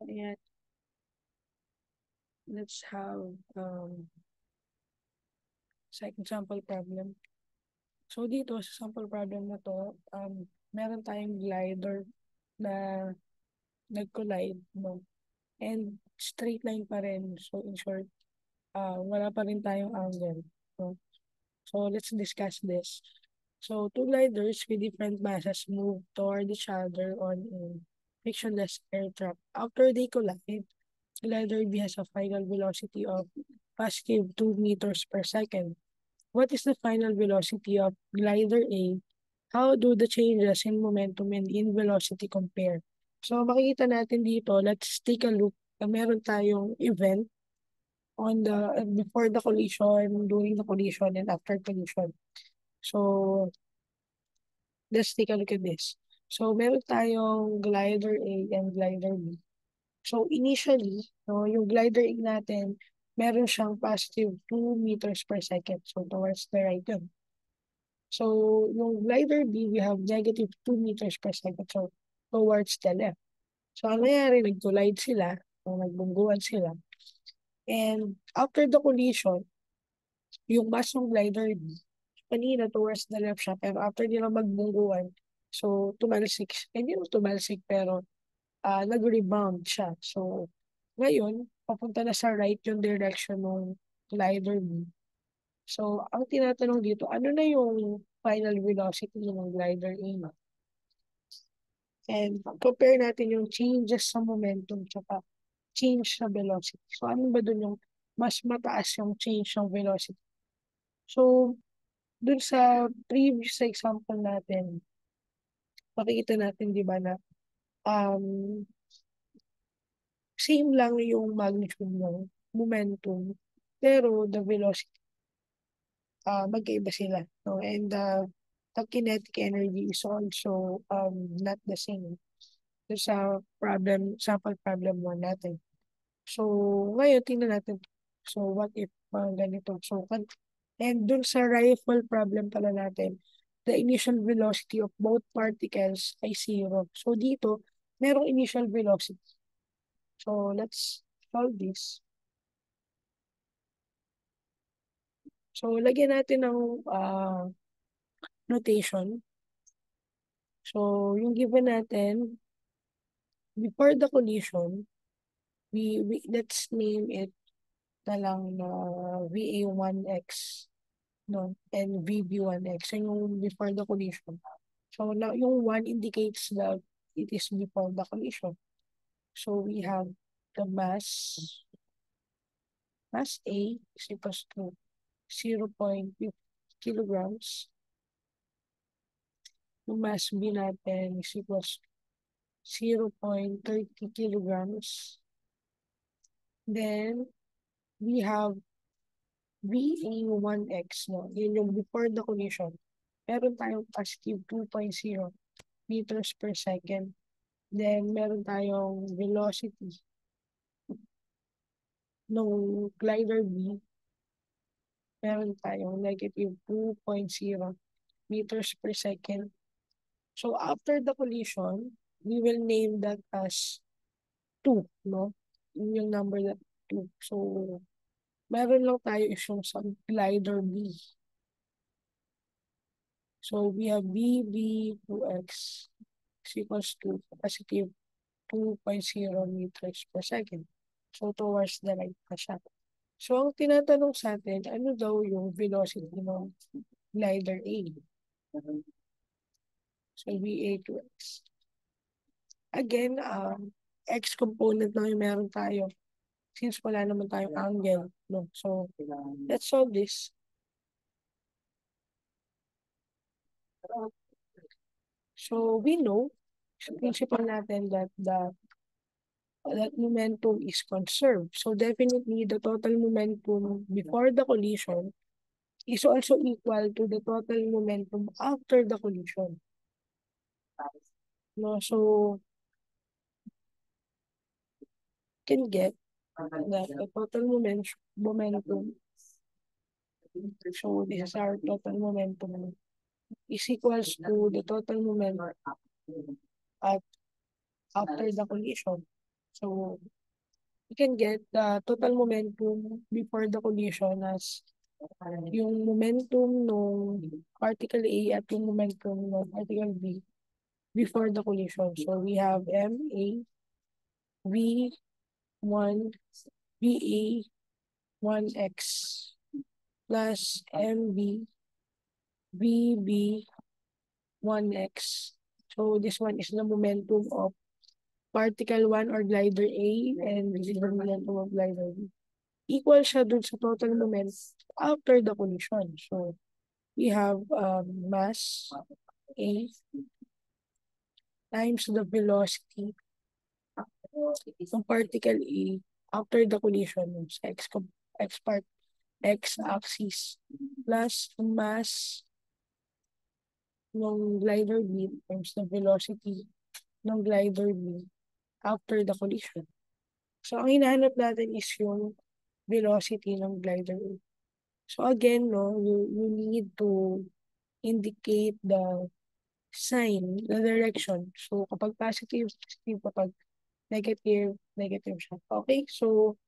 Ayan, let's have second sample problem. So dito sa sample problem na to, meron tayong glider na nag-collide, no? And straight line pa rin. So in short, wala pa rin tayong angle. No? So let's discuss this. So two gliders with different masses move toward each other on a frictionless air track. After they collide, glider B has a final velocity of positive 2 meters per second. What is the final velocity of glider A? How do the changes in momentum and in velocity compare? So makikita natin dito, let's take a look na meron tayong event on the before the collision, during the collision, and after collision. So let's take a look at this. So meron tayong glider A and glider B. So initially, no, yung glider A natin, meron siyang positive 2 meters per second. So towards the right yun. So yung glider B, we have negative 2 meters per second. So towards the left. So ano nangyari, nag-collide sila, o nagbungguan sila. And after the collision, yung mass ng glider B, kanina towards the left siya, pero after nila magbungguan, so tumalsik, hindi mo tumalsik, pero nag-rebound siya. So, ngayon, papunta na sa right yung direction ng glider B. So, ang tinatanong dito, ano na yung final velocity ng glider A? And compare natin yung changes sa momentum tsaka change sa velocity. So, ano ba dun yung mas mataas yung change ng velocity? So, dun sa previous example natin, makikita natin, di ba, na um, same lang yung magnitude ng momentum, pero the velocity, magkaiba sila. No? And the kinetic energy is also not the same. So, sa sample problem 1 natin. So, ngayon, tingnan natin. So, what if ganito? So, and dun sa rifle problem pala natin, the initial velocity of both particles ay zero. So, dito, merong initial velocity. So, let's solve this. So, lagyan natin ng notation. So, yung given natin, before the collision, let's name it na lang na VA1X, no? And VB1X. So, yung before the collision. So, na, yung 1 indicates that it is before the collision. So, we have the mass A is equals to 0.50 kilograms. Yung mass B natin is equals to 0.30 kilograms. Then, we have VA1X, no? Yun yung before the collision. Meron tayong positive 2.0 meters per second. Then, meron tayong velocity nung glider B. Meron tayong negative 2.0 meters per second. So, after the collision, we will name that as 2, no? Yun yung number that 2. So, meron lang tayo isang sa glider B. So, we have BB2X is equals to positive 2.0 meters per second. So, towards the right pa siya. So, ang tinatanong sa atin, ano daw yung velocity ng glider A? So, VA2X. Again, X component lang yung meron tayo. Since wala naman tayong angle. No? So, let's solve this. So, we know, sa principle natin that momentum is conserved. So, definitely, the total momentum before the collision is also equal to the total momentum after the collision. No? So, can get that the total momentum, so this is our total momentum, is equals to the total momentum at after the collision. So, you can get the total momentum before the collision as yung momentum ng particle A at yung momentum ng particle B before the collision. So, we have MA, V1, VA, 1x plus MB, VB, 1x. So, this one is the momentum of particle 1 or glider A and this is the momentum of glider B. Equal siya dun sa total moment after the collision. So, we have mass A times the velocity ng particle A after the collision sa x-axis plus yung mass ng glider B times the velocity ng glider B after the collision. So, ang hinahanap natin is yung velocity ng glider A. So, again, no, you need to indicate the sign, the direction. So, kapag positive, positive. Kapag negative, negative siya. Okay? So,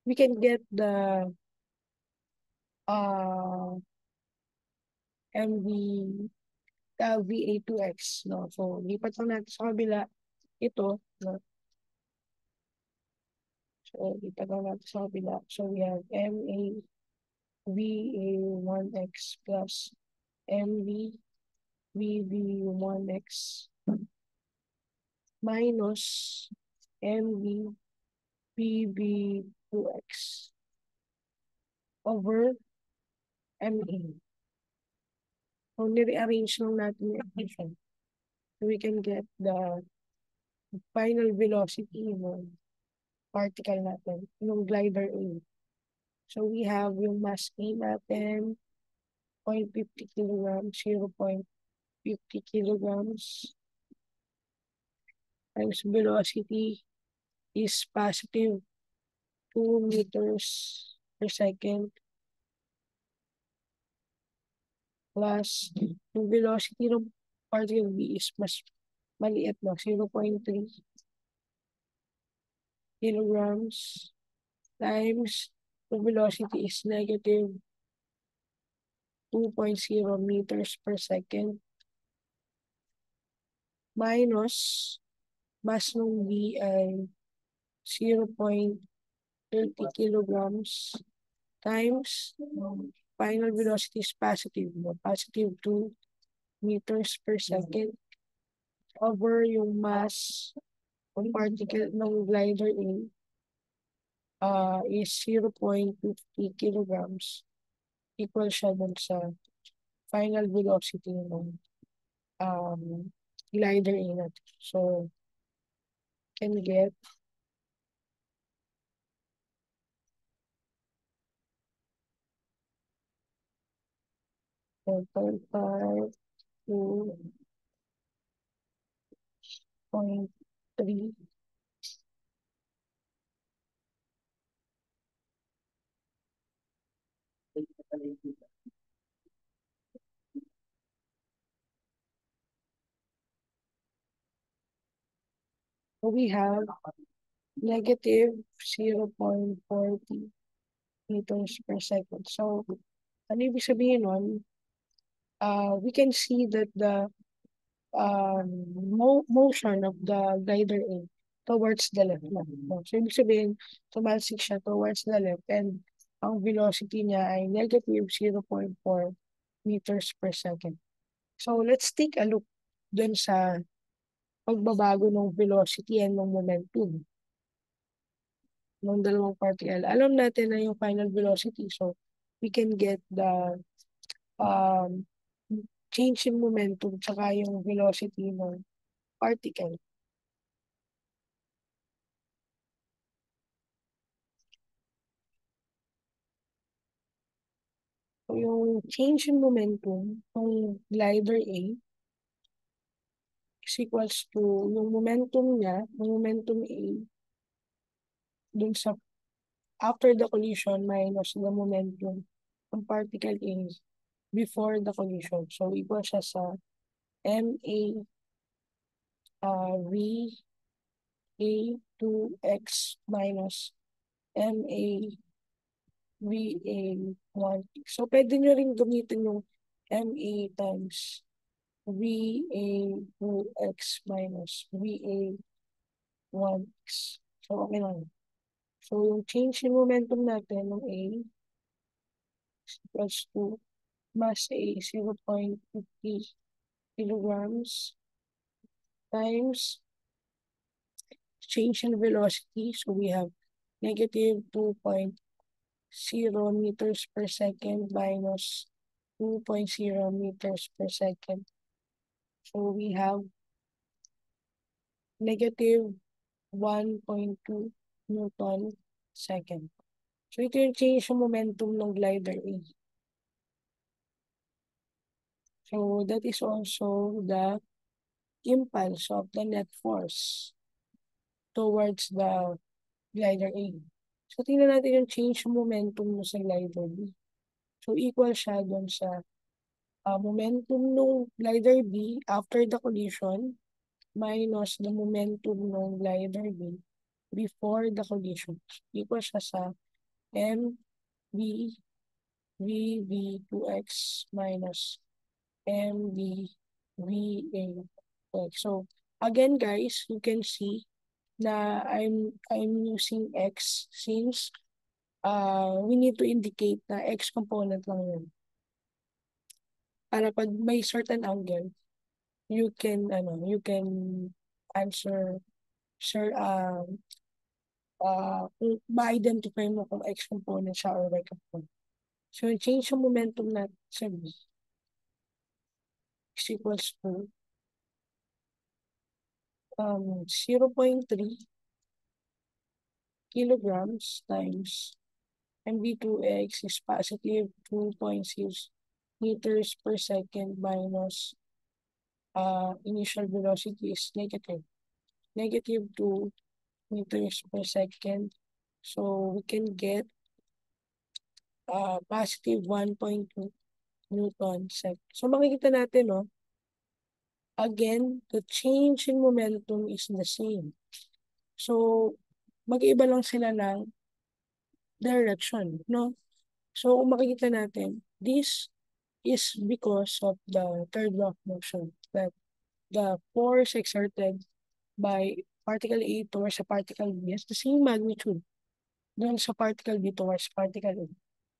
we can get the MV, VA2X, no? So, lipat lang natin sa kabila. Ito, no? So, lipat lang natin sa kabila. So, we have MA, VA1X plus MV, VB1X minus MV, VB2X over MA. So, ni-rearrange lang natin yung equation. So, we can get the final velocity ng particle natin, yung glider A. So, we have yung mass A natin, 0.50 kilograms, 0.50 kilograms, times velocity is positive 2 meters per second plus yung velocity ng particle B is mas maliit na 0.3 kilograms times the velocity is negative 2.0 meters per second minus mass ng B ay 0.30 kilograms times final velocity is positive, no? Positive 2 meters per second over yung mass ng particle ng glider A is 0.50 kilograms. Equal siya dun sa final velocity ng glider A natin. So, can get 4.5 to 0.3. So we have negative 0.40 meters per second. So, ano ibig sabihin nun? We can see that the motion of the glider A towards the left. So, ibig sabihin, tumalsik siya towards the left and ang velocity niya ay negative 0.4 meters per second. So, let's take a look dun sa pagbabago ng velocity and ng momentum ng dalawang particle. Alam natin na yung final velocity. So, we can get the um, change in momentum tsaka yung velocity ng particle. So, yung change in momentum ng glider A is equals to yung momentum niya, yung momentum A dun sa after the collision minus the momentum ng particle A before the collision. So, equal siya sa MA V A 2x minus M A V A 1. So, pwede nyo rin gamitin yung M A times V A 2x minus V A 1x. So, okay lang. So, yung change in momentum natin ng A equals to mass A 0.50 kilograms times change in velocity. So, we have negative 2.0 meters per second minus 2.0 meters per second. So, we have negative 1.2 Newton second. So, ito yung change yung momentum ng glider A. So, that is also the impulse of the net force towards the glider A. So, tingnan natin yung change yung momentum mo sa glider B. So, equal siya doon sa momentum ng glider B after the collision minus the momentum ng glider B before the collision. Equal siya sa mv vv2x minus mv va. So, again guys, you can see na I'm using x since we need to indicate na x component lang yun. Para pag may certain angle, you can answer sure ma-identify mo kung x component siya or y component. So, yung change yung momentum natin sa B is equals to 0.3 kilograms times mv2x is positive 2.6 meters per second minus initial velocity is negative 2 meters per second. So, we can get positive 1.2 Newton second. So, makikita natin, no? Again, the change in momentum is the same. So, mag-iiba lang sila ng direction, no? So, kung makikita natin, this is because of the third law of motion, that the force exerted by particle A towards a particle B has the same magnitude dun sa particle B towards particle A.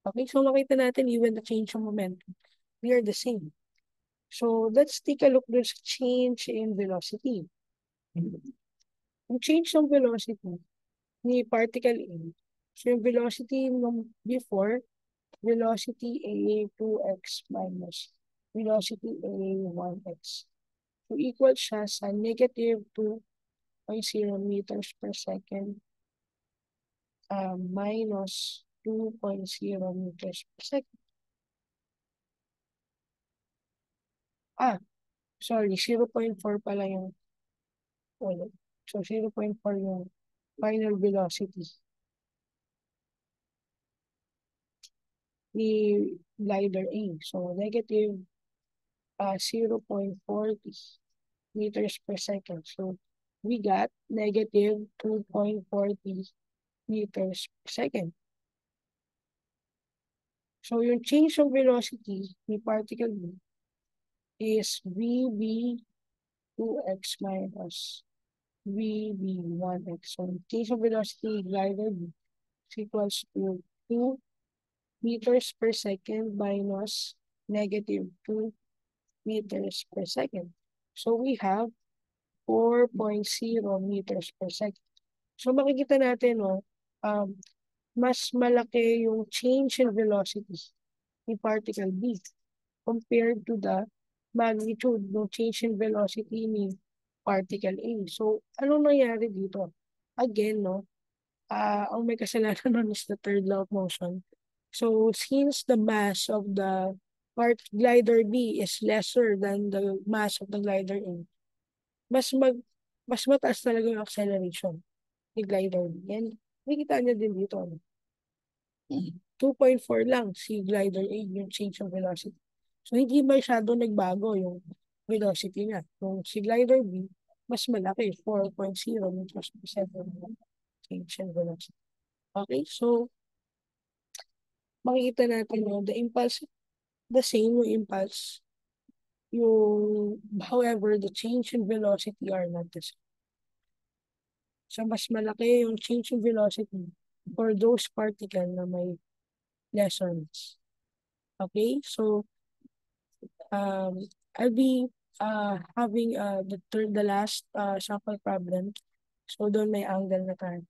Okay, so makita natin even the change of momentum, they are the same. So, let's take a look dun sa change in velocity. Yung change ng velocity ni particle A, so yung velocity nung before, velocity A 2x minus velocity A 1x. So, equal siya sa negative 2.0 meters per second minus 2.0 meters per second. Sorry, 0.4 pala yung ulit. So, 0.4 yung final velocity ni glider A. So, negative 0.40 meters per second. So, we got negative 2.40 meters per second. So, yung change of velocity ni particle B is VB2x minus VB1x. So, change of velocity glider B is equals to 2 meters per second minus negative 2 meters per second. So, we have 4.0 meters per second. So, makikita natin, no, mas malaki yung change in velocity ni particle B compared to the magnitude ng change in velocity ni particle A. So, anong nangyari dito? Again, no, ang may kasalanan nun is the third law of motion. So, since the mass of the glider B is lesser than the mass of the glider A, mas mataas talaga yung acceleration ni glider B. And makikita niya din dito, no? 2.4 lang si glider A yung change of velocity. So, hindi masyado nagbago yung velocity niya. Kung si glider B, mas malaki, 4.0 meters per second change in velocity. Okay, so makikita natin no, the impulse, the same yung impulse, yung, however, the change in velocity are not the same. So, mas malaki yung change in velocity for those particle na may lesser mass. Okay, so I'll be having the last sample problem. So, doon may angle na tayo.